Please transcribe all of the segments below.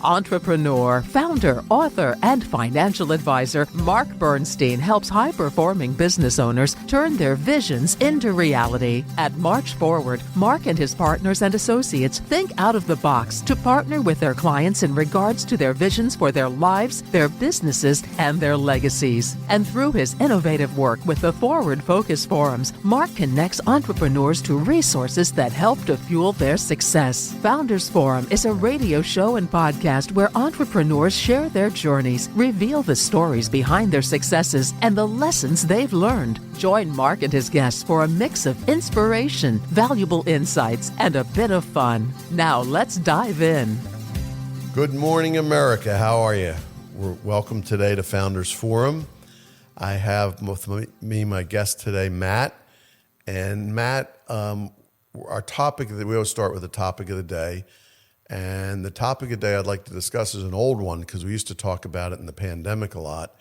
Entrepreneur, founder, author, and financial advisor Marc Bernstein helps high-performing business owners turn their visions into reality. At March Forward, Marc and his partners and associates think out of the box to partner with their clients in regards to their visions for their lives, their businesses, and their legacies. And through his innovative work with the Forward Focus Forums, Marc connects entrepreneurs to resources that help to fuel their success. Founders Forum is a radio show and podcast where entrepreneurs share their journeys, reveal the stories behind their successes, and the lessons they've learned. Join Marc and his guests for a mix of inspiration, valuable insights, and a bit of fun. Now let's dive in. Good morning, America. How are you? Welcome today to Founders Forum. I have with me my guest today, Matt. And Matt, our topic, we always start with the topic of the day. And the topic of the day I'd like to discuss is an old one because we used to talk about it in the pandemic a lot.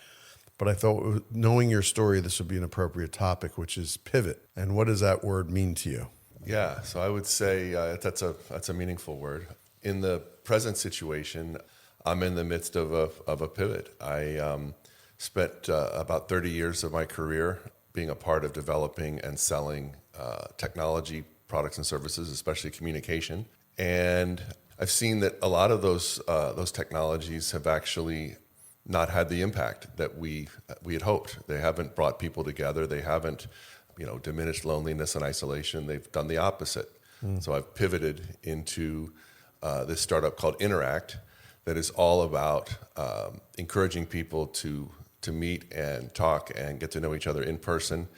But I thought, knowing your story, this would be an appropriate topic, which is pivot. And what does that word mean to you? Yeah, so I would say that's a meaningful word. In the present situation, I'm in the midst of a pivot. I spent about 30 years of my career being a part of developing and selling technology products and services, especially communication. And I've seen that a lot of those technologies have actually not had the impact that we had hoped. They haven't brought people together. They haven't, diminished loneliness and isolation. They've done the opposite. So I've pivoted into this startup called Interact that is all about encouraging people to meet and talk and get to know each other in person,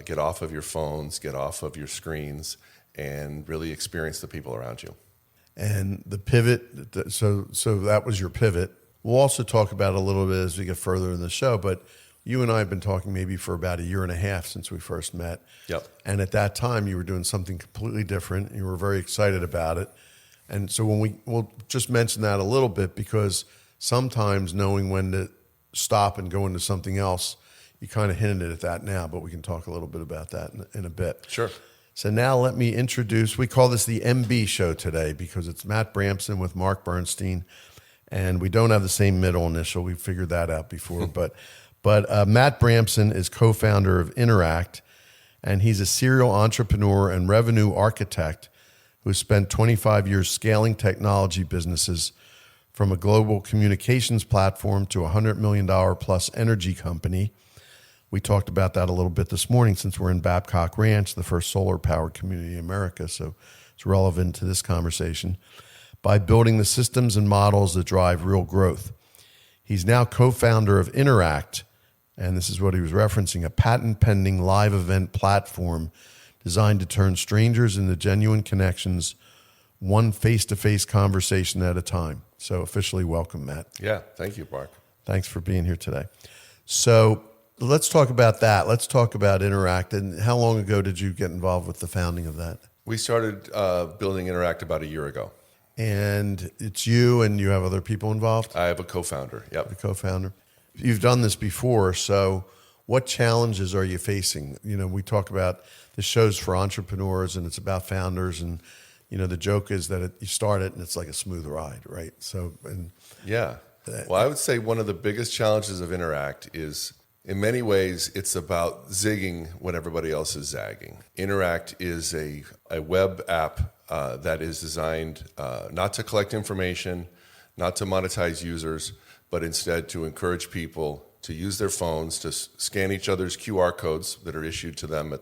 get off of your phones, get off of your screens, and really experience the people around you. And the pivot, so that was your pivot. We'll also talk about it a little bit as we get further in the show, but you and I have been talking maybe for about a year and a half since we first met. Yep. And at that time, you were doing something completely different. You were very excited about it. And so we'll just mention that a little bit because sometimes knowing when to stop and go into something else, you kind of hinted at that now, but we can talk a little bit about that in a bit. Sure. So now let me introduce, we call this the MB show today because it's Matt Bramson with Marc Bernstein, and we don't have the same middle initial. We figured that out before, but Matt Bramson is co-founder of Interact, and he's a serial entrepreneur and revenue architect who spent 25 years scaling technology businesses from a global communications platform to a $100 million plus energy company. We talked about that a little bit this morning since we're in Babcock Ranch, the first solar-powered community in America, so it's relevant to this conversation, by building the systems and models that drive real growth. He's now co-founder of Interact, and this is what he was referencing, a patent-pending live event platform designed to turn strangers into genuine connections, one face-to-face conversation at a time. So officially welcome, Matt. Yeah, thank you, Marc. Thanks for being here today. So let's talk about that. Let's talk about Interact. And how long ago did you get involved with the founding of that? We started building Interact about a year ago. And it's you and you have other people involved? I have a co-founder, yep. A co-founder. You've done this before, so what challenges are you facing? We talk about the show's for entrepreneurs and it's about founders, and the joke is that you start it and it's like a smooth ride, right? Yeah. Well, I would say one of the biggest challenges of Interact is, in many ways, it's about zigging when everybody else is zagging. Interact is a web app that is designed not to collect information, not to monetize users, but instead to encourage people to use their phones to scan each other's QR codes that are issued to them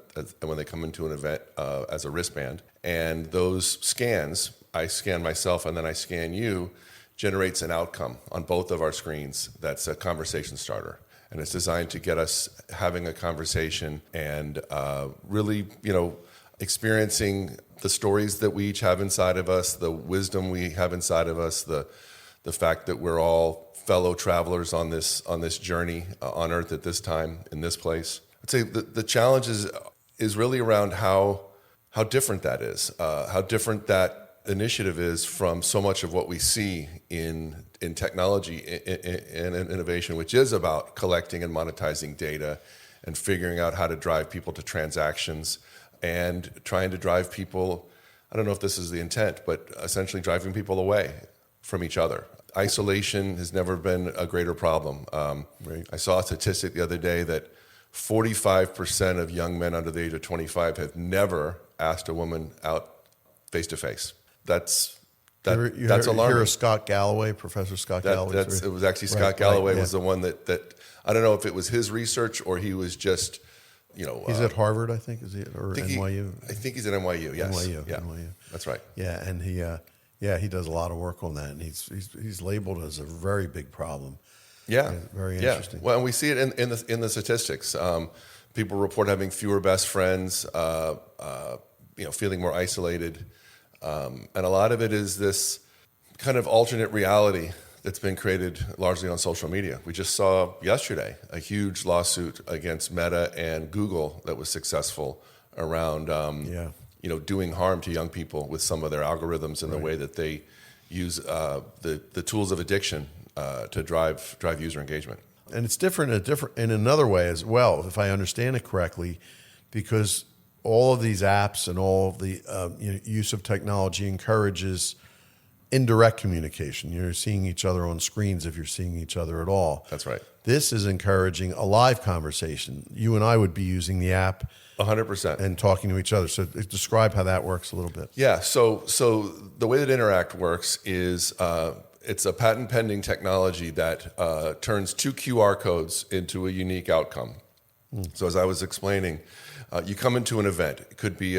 when they come into an event as a wristband. And those scans, I scan myself and then I scan you, generates an outcome on both of our screens that's a conversation starter. And it's designed to get us having a conversation and really, experiencing the stories that we each have inside of us, the wisdom we have inside of us, the fact that we're all fellow travelers on this journey on Earth at this time in this place. I'd say the challenge is really around how different that is, how different that initiative is from so much of what we see in technology and innovation, which is about collecting and monetizing data and figuring out how to drive people to transactions and trying to drive people, I don't know if this is the intent, but essentially driving people away from each other. Isolation has never been a greater problem. Right. I saw a statistic the other day that 45% of young men under the age of 25 have never asked a woman out face to face. That's alarming. You hear of Scott Galloway, Professor Scott Galloway? It was actually Scott Galloway was the one that I don't know if it was his research or he was just, He's at Harvard, I think, is he, or NYU? I think he's at NYU. Yes, NYU. That's right. Yeah, and he does a lot of work on that, and he's labeled as a very big problem. Yeah, very interesting. Well, and we see it in the statistics. People report having fewer best friends, feeling more isolated, and a lot of it is this kind of alternate reality that's been created largely on social media. We just saw yesterday a huge lawsuit against Meta and Google that was successful around doing harm to young people with some of their algorithms and the way that they use the tools of addiction to drive user engagement. And it's different in another way as well, if I understand it correctly, because all of these apps and all of the use of technology encourages indirect communication. You're seeing each other on screens if you're seeing each other at all. That's right. This is encouraging a live conversation. You and I would be using the app 100%. And talking to each other. So describe how that works a little bit. Yeah, so the way that Interact works is it's a patent pending technology that turns 2 QR codes into a unique outcome. So as I was explaining, you come into an event. It could be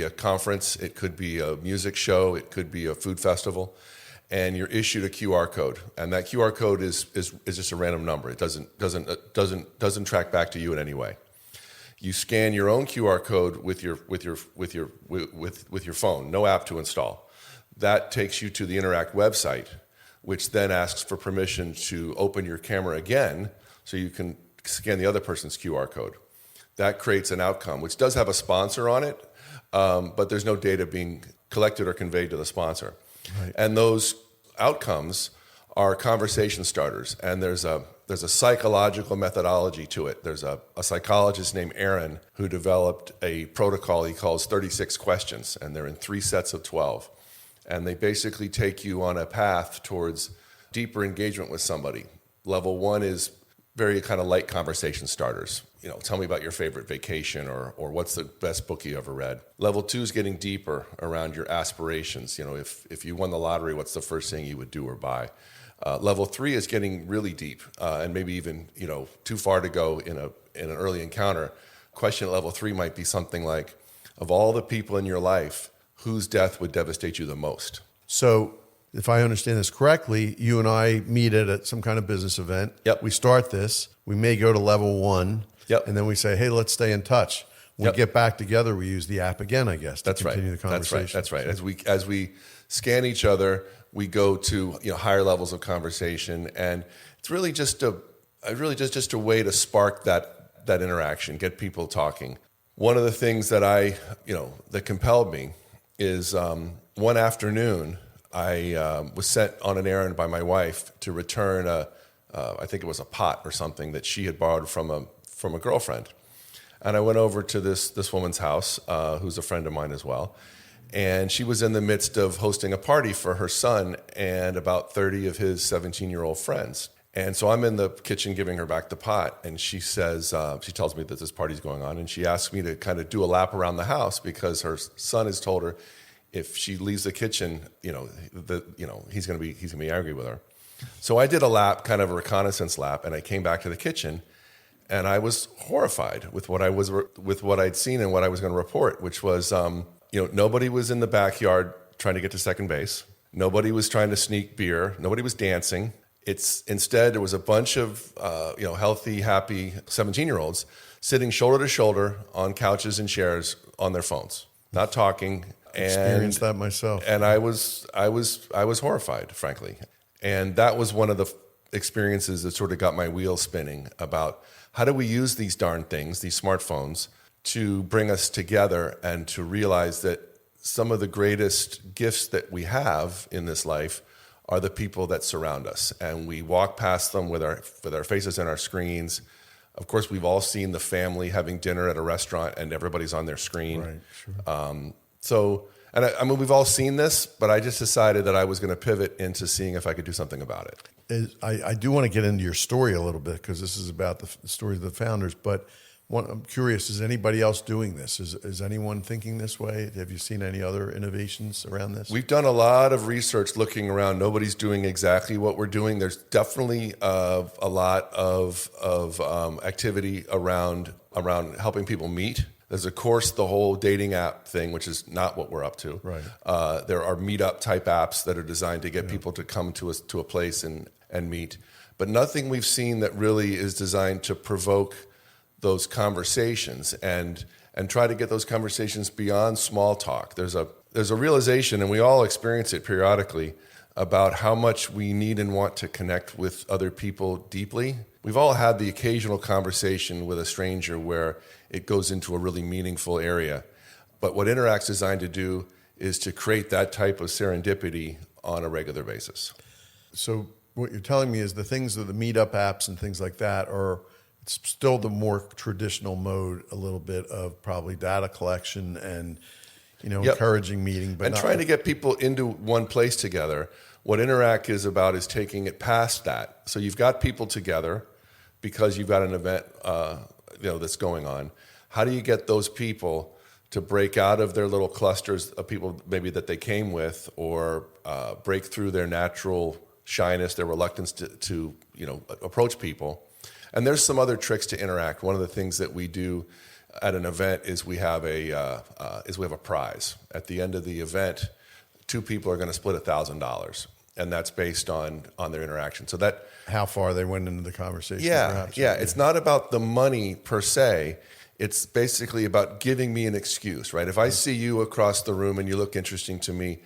a conference, it could be a music show, it could be a food festival, and you're issued a QR code, and that QR code is just a random number. It doesn't track back to you in any way. You scan your own QR code with your phone, no app to install. That takes you to the Interact website, which then asks for permission to open your camera again so you can scan the other person's QR code. That creates an outcome, which does have a sponsor on it, but there's no data being collected or conveyed to the sponsor. Right. And those outcomes are conversation starters, and there's a psychological methodology to it. There's a psychologist named Aaron who developed a protocol he calls 36 questions, and they're in 3 sets of 12. And they basically take you on a path towards deeper engagement with somebody. Level 1 is very kind of light conversation starters. Tell me about your favorite vacation or what's the best book you ever read. Level 2 is getting deeper around your aspirations. If you won the lottery, what's the first thing you would do or buy? Level 3 is getting really deep and maybe even too far to go in an early encounter. Question at level 3 might be something like, of all the people in your life, whose death would devastate you the most? So if I understand this correctly, you and I meet at some kind of business event. Yep. We start this. We may go to level 1. Yep. And then we say, hey, let's stay in touch. When we get back together, we use the app again, I guess, to continue the conversation. That's right. As we scan each other, we go to higher levels of conversation, and it's really just a way to spark that interaction, get people talking. One of the things that that compelled me is one afternoon I was sent on an errand by my wife to return I think it was a pot or something that she had borrowed from a girlfriend. And I went over to this woman's house, who's a friend of mine as well. And she was in the midst of hosting a party for her son and about 30 of his 17-year-old friends. And so I'm in the kitchen giving her back the pot. And she says, she tells me that this party's going on. And she asks me to kind of do a lap around the house because her son has told her if she leaves the kitchen, he's going to be angry with her. So I did a lap, kind of a reconnaissance lap, and I came back to the kitchen. And I was horrified with what I'd seen and what I was going to report, which was, nobody was in the backyard trying to get to second base. Nobody was trying to sneak beer. Nobody was dancing. Instead there was a bunch of healthy, happy 17-year-olds sitting shoulder to shoulder on couches and chairs on their phones, not talking. Experienced that myself. And I was horrified, frankly. And that was one of the experiences that sort of got my wheels spinning about how do we use these darn things, these smartphones, to bring us together and to realize that some of the greatest gifts that we have in this life are the people that surround us. And we walk past them with our faces in our screens. Of course, we've all seen the family having dinner at a restaurant and everybody's on their screen. Right, sure. And I mean, we've all seen this, but I just decided that I was going to pivot into seeing if I could do something about it. I do want to get into your story a little bit because this is about the story of the founders. But I'm curious, is anybody else doing this? Is anyone thinking this way? Have you seen any other innovations around this? We've done a lot of research looking around. Nobody's doing exactly what we're doing. There's definitely a lot of activity around helping people meet. There's, of course, the whole dating app thing, which is not what we're up to. Right. There are meetup type apps that are designed to get people to come to a place and meet. But nothing we've seen that really is designed to provoke those conversations and try to get those conversations beyond small talk. There's a realization, and we all experience it periodically, about how much we need and want to connect with other people deeply. We've all had the occasional conversation with a stranger where it goes into a really meaningful area. But what Interact's designed to do is to create that type of serendipity on a regular basis. So what you're telling me is the things of the meetup apps and things like that are still the more traditional mode, a little bit of probably data collection and encouraging meeting, but trying to get people into one place together. What Interact is about is taking it past that. So you've got people together because you've got an event that's going on. How do you get those people to break out of their little clusters of people maybe that they came with, or break through their natural shyness, their reluctance to approach people? And there's some other tricks to Interact. One of the things that we do at an event is we have a prize. At the end of the event, 2 people are going to split $1,000, and that's based on their interaction. So that how far they went into the conversation. Perhaps. It's not about the money per se. It's basically about giving me an excuse, right? If I see you across the room and you look interesting to me,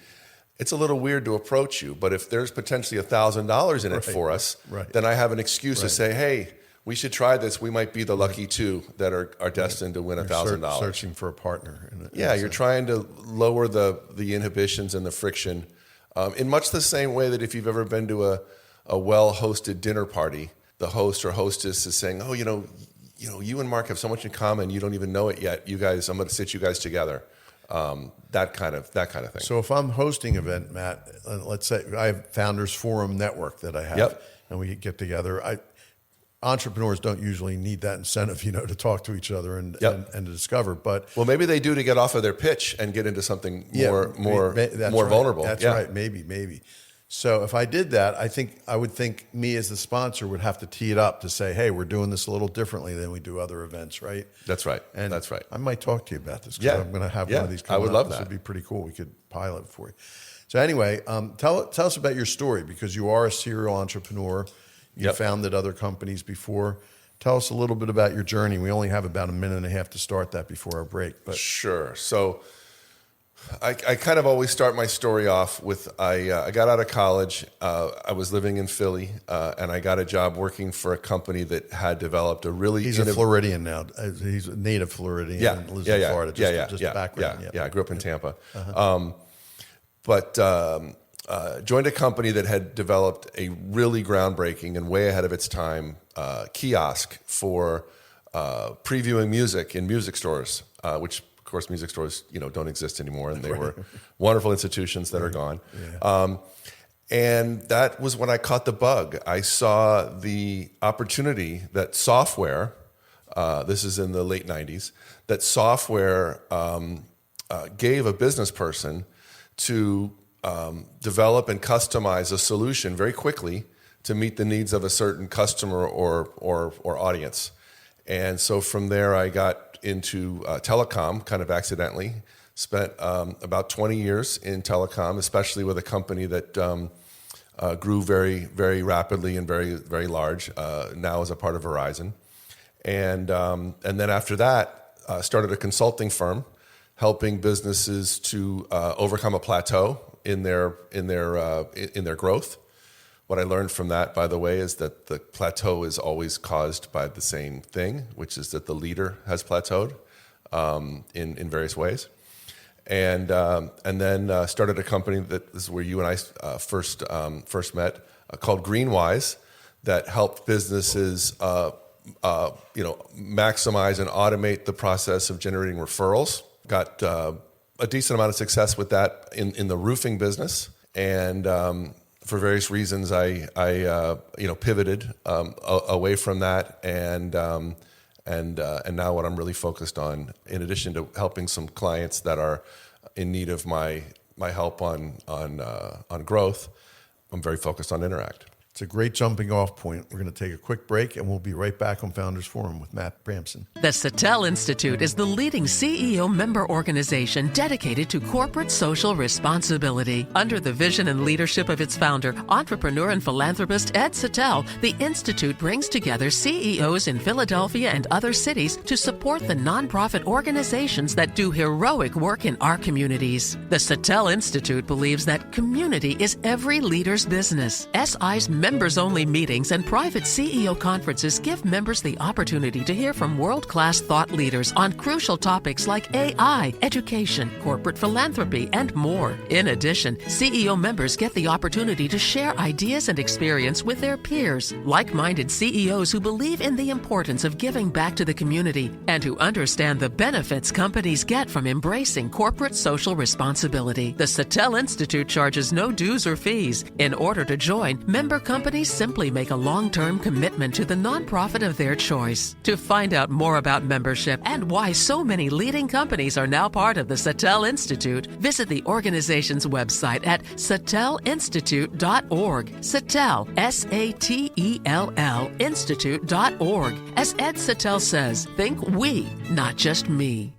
it's a little weird to approach you. But if there's potentially $1,000 in it for us, then I have an excuse to say, hey, we should try this. We might be the lucky 2 that are destined to win $1,000. Searching for a partner. You're trying to lower the inhibitions and the friction in much the same way that if you've ever been to a well-hosted dinner party, the host or hostess is saying, oh, you and Mark have so much in common. You don't even know it yet. You guys, I'm going to sit you guys together. That kind of thing. So if I'm hosting an event, Matt, let's say I have Founders Forum Network that I have, and we get together. Entrepreneurs don't usually need that incentive, to talk to each other and to discover. But maybe they do to get off of their pitch and get into something more vulnerable. That's right. Maybe. So if I did that, I would think me as the sponsor would have to tee it up to say, hey, we're doing this a little differently than we do other events, right? That's right. And that's right. I might talk to you about this because I'm going to have one of these coming I would up. love that. This would be pretty cool. We could pilot it for you. So anyway, tell us about your story, because you are a serial entrepreneur. You founded other companies before. Tell us a little bit about your journey. We only have about a minute and a half to start that before our break. But sure. So I kind of always start my story off with I got out of college. I was living in Philly, and I got a job working for a company that had developed a really... He's a Floridian now. He's a native Floridian and lives in Florida. Just background. I grew up in Tampa. Joined a company that had developed a really groundbreaking and way ahead of its time kiosk for previewing music in music stores, which, of course, music stores don't exist anymore, and they were wonderful institutions that are gone. And that was when I caught the bug. I saw the opportunity that software, this is in the late 90s, that software gave a business person to develop and customize a solution very quickly to meet the needs of a certain customer or audience. And so from there, I got into telecom kind of accidentally. Spent about 20 years in telecom, especially with a company that grew very, very rapidly and very, very large, now as a part of Verizon. And then after that, started a consulting firm helping businesses to overcome a plateau in their growth. What I learned from that, by the way, is that the plateau is always caused by the same thing, which is that the leader has plateaued in various ways. And then started a company that this is where you and I first met, called Greenwise, that helped businesses maximize and automate the process of generating referrals. Got a decent amount of success with that in the roofing business, and for various reasons, I pivoted away from that, and now what I'm really focused on, in addition to helping some clients that are in need of my help on growth, I'm very focused on Interact. It's a great jumping off point. We're going to take a quick break, and we'll be right back on Founders Forum with Matt Bramson. The Sattel Institute is the leading CEO member organization dedicated to corporate social responsibility. Under the vision and leadership of its founder, entrepreneur and philanthropist Ed Sattel, the Institute brings together CEOs in Philadelphia and other cities to support the nonprofit organizations that do heroic work in our communities. The Sattel Institute believes that community is every leader's business. SI's members-only meetings and private CEO conferences give members the opportunity to hear from world-class thought leaders on crucial topics like AI, education, corporate philanthropy, and more. In addition, CEO members get the opportunity to share ideas and experience with their peers, like-minded CEOs who believe in the importance of giving back to the community and who understand the benefits companies get from embracing corporate social responsibility. The Sattel Institute charges no dues or fees. In order to join, member companies simply make a long-term commitment to the nonprofit of their choice. To find out more about membership and why so many leading companies are now part of the Sattel Institute, visit the organization's website at satellinstitute.org. Satell, S-A-T-E-L-L, institute.org. As Ed Sattel says, think we, not just me.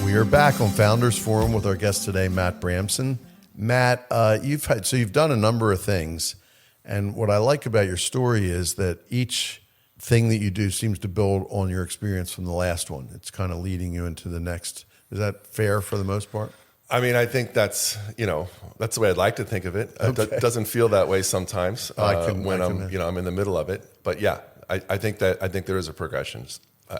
We are back on Founders Forum with our guest today, Matt Bramson. Matt, you've done a number of things, and what I like about your story is that each thing that you do seems to build on your experience from the last one. It's kind of leading you into the next. Is that fair for the most part? I mean, I think that's the way I'd like to think of it. Okay. It doesn't feel that way sometimes when I'm in the middle of it. But yeah, I think there is a progression,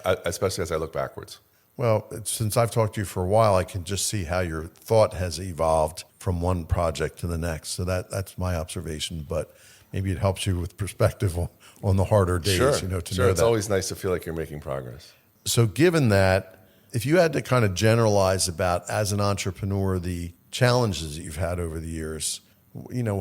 especially as I look backwards. Well, since I've talked to you for a while, I can just see how your thought has evolved from one project to the next. So that's my observation. But maybe it helps you with perspective on the harder days. Sure. Know It's that. always nice to feel like you're making progress. So given that, if you had to kind of generalize about, as an entrepreneur, the challenges that you've had over the years,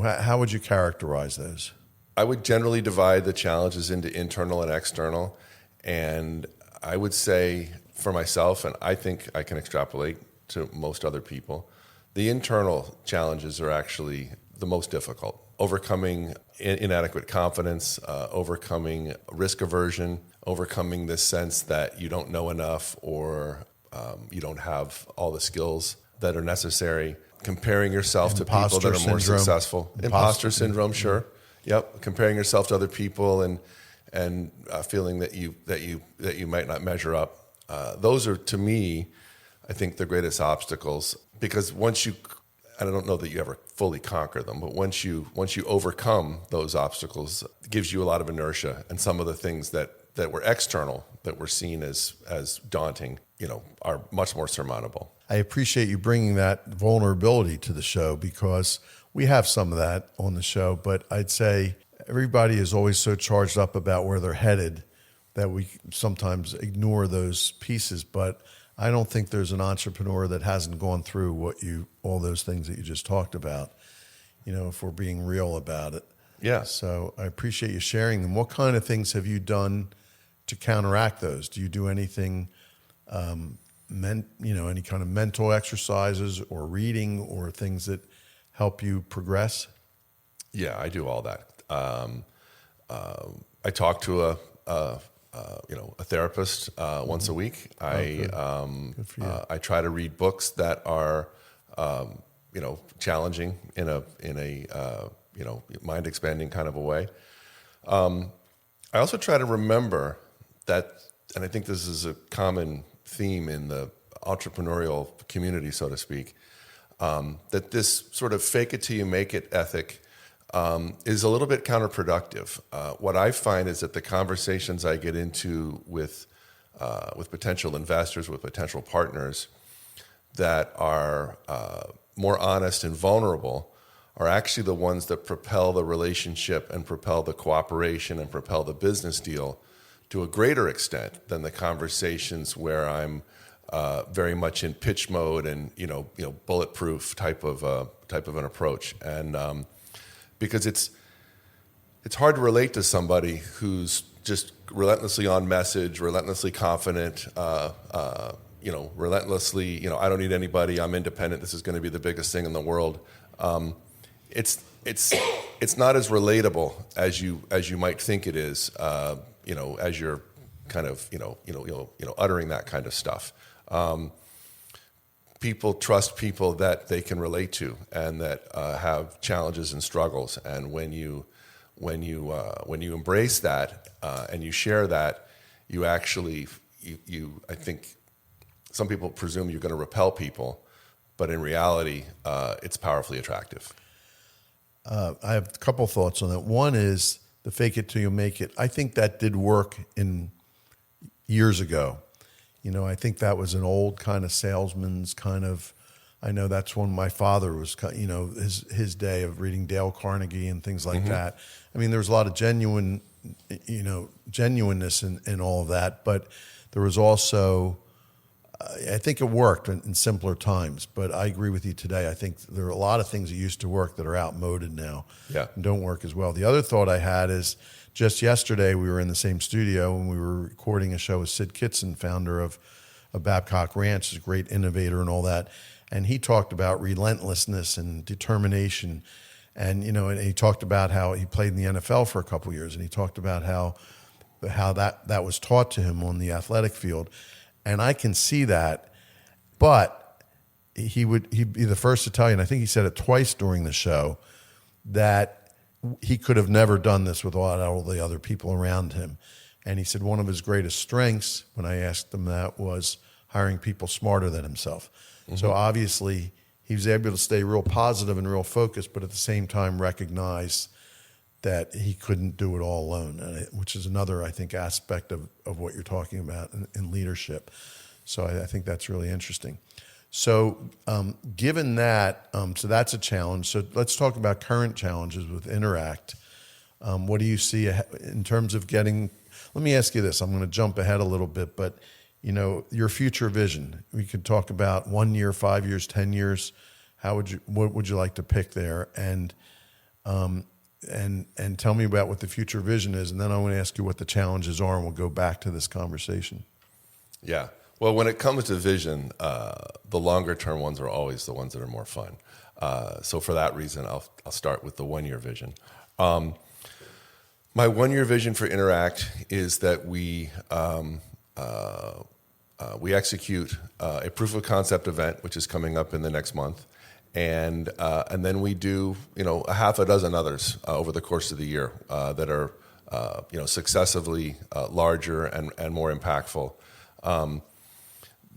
how would you characterize those? I would generally divide the challenges into internal and external. And I would say, for myself, and I think I can extrapolate to most other people, the internal challenges are actually the most difficult. Overcoming inadequate confidence, overcoming risk aversion, overcoming this sense that you don't know enough or you don't have all the skills that are necessary, comparing yourself to people that are more successful. Imposter syndrome, sure. Yep, comparing yourself to other people and feeling that you might not measure up. Those are, to me, I think, the greatest obstacles, because once you, and I don't know that you ever fully conquer them, but once you overcome those obstacles, it gives you a lot of inertia, and some of the things that were external, that were seen as daunting, are much more surmountable. I appreciate you bringing that vulnerability to the show, because we have some of that on the show, but I'd say everybody is always so charged up about where they're headed that we sometimes ignore those pieces. But I don't think there's an entrepreneur that hasn't gone through all those things that you just talked about, if we're being real about it. Yeah. So I appreciate you sharing them. What kind of things have you done to counteract those? Do you do anything, any kind of mental exercises or reading or things that help you progress? Yeah, I do all that. I talk to a therapist once a week. I try to read books that are challenging in a mind expanding kind of a way. I also try to remember that, and I think this is a common theme in the entrepreneurial community, so to speak, that this sort of fake it till you make it ethic is a little bit counterproductive. What I find is that the conversations I get into with potential investors, with potential partners that are more honest and vulnerable, are actually the ones that propel the relationship and propel the cooperation and propel the business deal to a greater extent than the conversations where I'm very much in pitch mode and bulletproof type of an approach. And because it's hard to relate to somebody who's just relentlessly on message, relentlessly confident, relentlessly, I don't need anybody, I'm independent, this is going to be the biggest thing in the world. It's not as relatable as you might think it is, as you're kind of, uttering that kind of stuff. People trust people that they can relate to and that have challenges and struggles. And when you embrace that and you share that, you actually, I think some people presume you're going to repel people, but in reality, it's powerfully attractive. I have a couple thoughts on that. One is the fake it till you make it. I think that did work in years ago. I think that was an old kind of salesman's kind of, I know that's when my father was, his day of reading Dale Carnegie and things like that. I mean, there was a lot of genuineness in all of that, but there was also, I think it worked in simpler times, but I agree with you today. I think there are a lot of things that used to work that are outmoded now and don't work as well. The other thought I had is just yesterday we were in the same studio and we were recording a show with Sid Kitson, founder of Babcock Ranch, is a great innovator and all that. And he talked about relentlessness and determination. And, and he talked about how he played in the NFL for a couple of years. And he talked about how that was taught to him on the athletic field. And I can see that, but he'd be the first to tell you, and I think he said it twice during the show, that he could have never done this without all the other people around him. And he said one of his greatest strengths, when I asked him that, was hiring people smarter than himself. So obviously he was able to stay real positive and real focused, but at the same time recognize that he couldn't do it all alone, which is another, I think, aspect of what you're talking about in leadership. So I think that's really interesting. So given that, so that's a challenge. So let's talk about current challenges with Interact. What do you see in terms of getting, let me ask you this, I'm going to jump ahead a little bit, but your future vision, we could talk about 1 year, 5 years, 10 years. What would you like to pick there? And tell me about what the future vision is, and then I want to ask you what the challenges are, and we'll go back to this conversation. Yeah. Well, when it comes to vision, the longer term ones are always the ones that are more fun. So for that reason, I'll start with the 1 year vision. My 1 year vision for Interact is that we execute a proof of concept event, which is coming up in the next month. And then we do, a half a dozen others over the course of the year that are, successively larger and more impactful.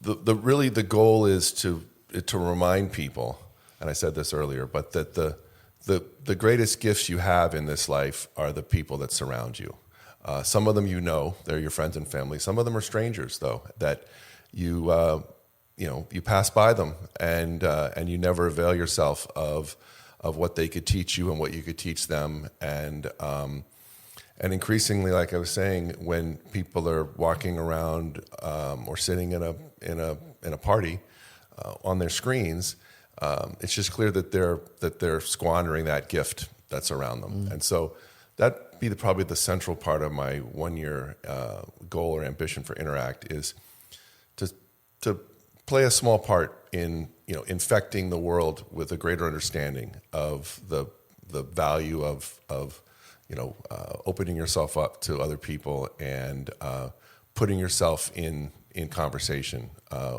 The goal is to remind people, and I said this earlier, but that the greatest gifts you have in this life are the people that surround you. Some of them they're your friends and family. Some of them are strangers, though, that you pass by them and you never avail yourself of what they could teach you and what you could teach them. And increasingly, like I was saying, when people are walking around or sitting in a party on their screens, it's just clear that they're squandering that gift that's around them. And so that'd be probably the central part of my 1 year goal or ambition for Interact is to play a small part in infecting the world with a greater understanding of the value of opening yourself up to other people and putting yourself in conversation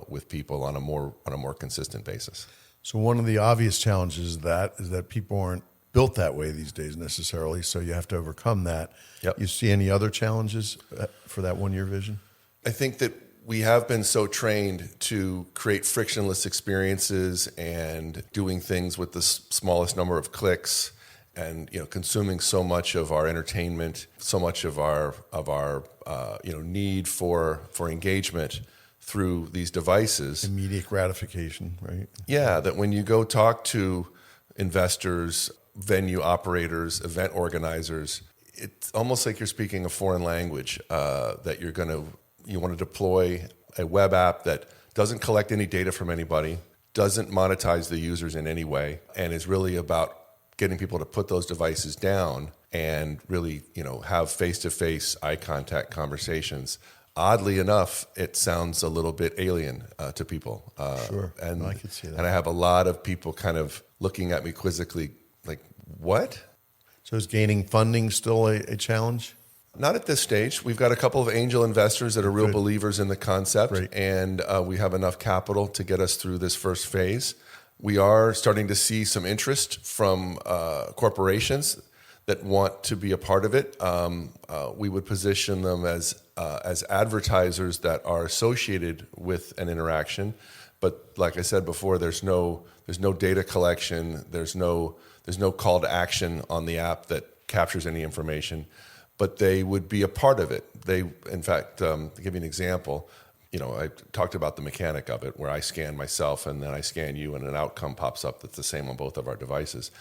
with people on a more consistent basis. So one of the obvious challenges is that people aren't built that way these days necessarily, so you have to overcome that. Yep. You see any other challenges for that 1 year vision? I think that we have been so trained to create frictionless experiences and doing things with the smallest number of clicks, and consuming so much of our entertainment, so much of our need for engagement through these devices. Immediate gratification, right? Yeah, that when you go talk to investors, venue operators, event organizers, it's almost like you're speaking a foreign language, that you want to deploy a web app that doesn't collect any data from anybody, doesn't monetize the users in any way, and is really about getting people to put those devices down and really, have face-to-face eye contact conversations. Oddly enough, it sounds a little bit alien to people. Sure, and I could see that. And I have a lot of people kind of looking at me quizzically, like, what? So is gaining funding still a challenge? Not at this stage. We've got a couple of angel investors that are real Good. believers in the concept, Great. and we have enough capital to get us through this first phase. We are starting to see some interest from corporations that want to be a part of it. We would position them as advertisers that are associated with an interaction, but like I said before, there's no data collection. There's no call to action on the app that captures any information. But they would be a part of it. They, in fact, to give you an example, I talked about the mechanic of it, where I scan myself and then I scan you, and an outcome pops up that's the same on both of our devices.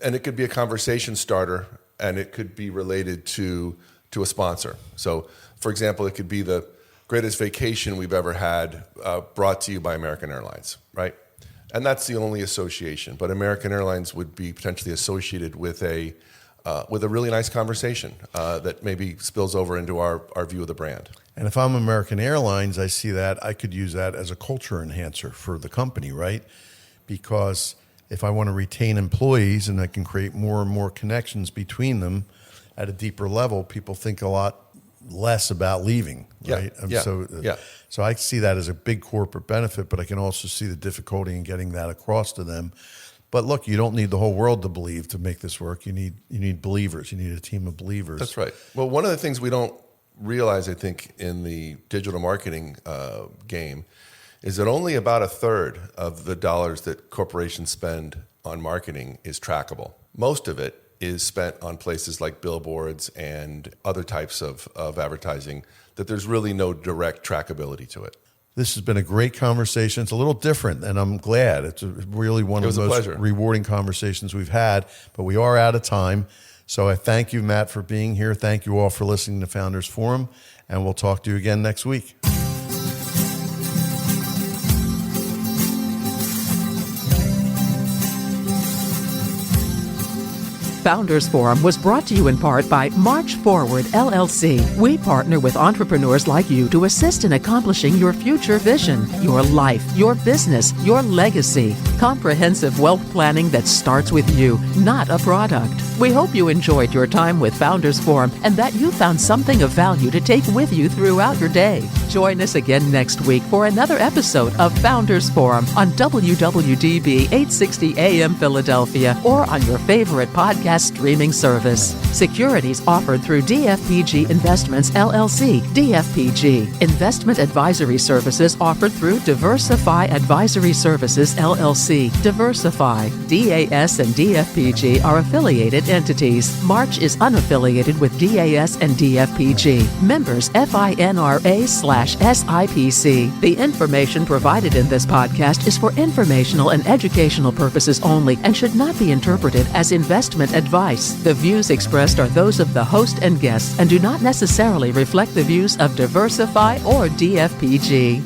And it could be a conversation starter, and it could be related to a sponsor. So, for example, it could be the greatest vacation we've ever had, brought to you by American Airlines, right? And that's the only association. But American Airlines would be potentially associated with a really nice conversation that maybe spills over into our view of the brand. And if I'm American Airlines, I see that I could use that as a culture enhancer for the company, right? Because if I want to retain employees and I can create more and more connections between them at a deeper level, people think a lot less about leaving, right? Yeah. So I see that as a big corporate benefit, but I can also see the difficulty in getting that across to them. But look, you don't need the whole world to believe to make this work. You need believers. You need a team of believers. That's right. Well, one of the things we don't realize, I think, in the digital marketing game is that only about a third of the dollars that corporations spend on marketing is trackable. Most of it is spent on places like billboards and other types of advertising that there's really no direct trackability to it. This has been a great conversation. It's a little different, and I'm glad. It's really one of the most rewarding conversations we've had, but we are out of time. So I thank you, Matt, for being here. Thank you all for listening to Founders Forum, and we'll talk to you again next week. Founders Forum was brought to you in part by March Forward, LLC. We partner with entrepreneurs like you to assist in accomplishing your future vision, your life, your business, your legacy. Comprehensive wealth planning that starts with you, not a product. We hope you enjoyed your time with Founders Forum and that you found something of value to take with you throughout your day. Join us again next week for another episode of Founders Forum on WWDB 860 AM Philadelphia or on your favorite podcast streaming service. Securities offered through DFPG Investments LLC, DFPG. Investment advisory services offered through Diversify Advisory Services LLC, Diversify. DAS and DFPG are affiliated entities. March is unaffiliated with DAS and DFPG. Members FINRA/SIPC. The information provided in this podcast is for informational and educational purposes only and should not be interpreted as investment advice. The views expressed are those of the host and guests and do not necessarily reflect the views of Diversify or DFPG.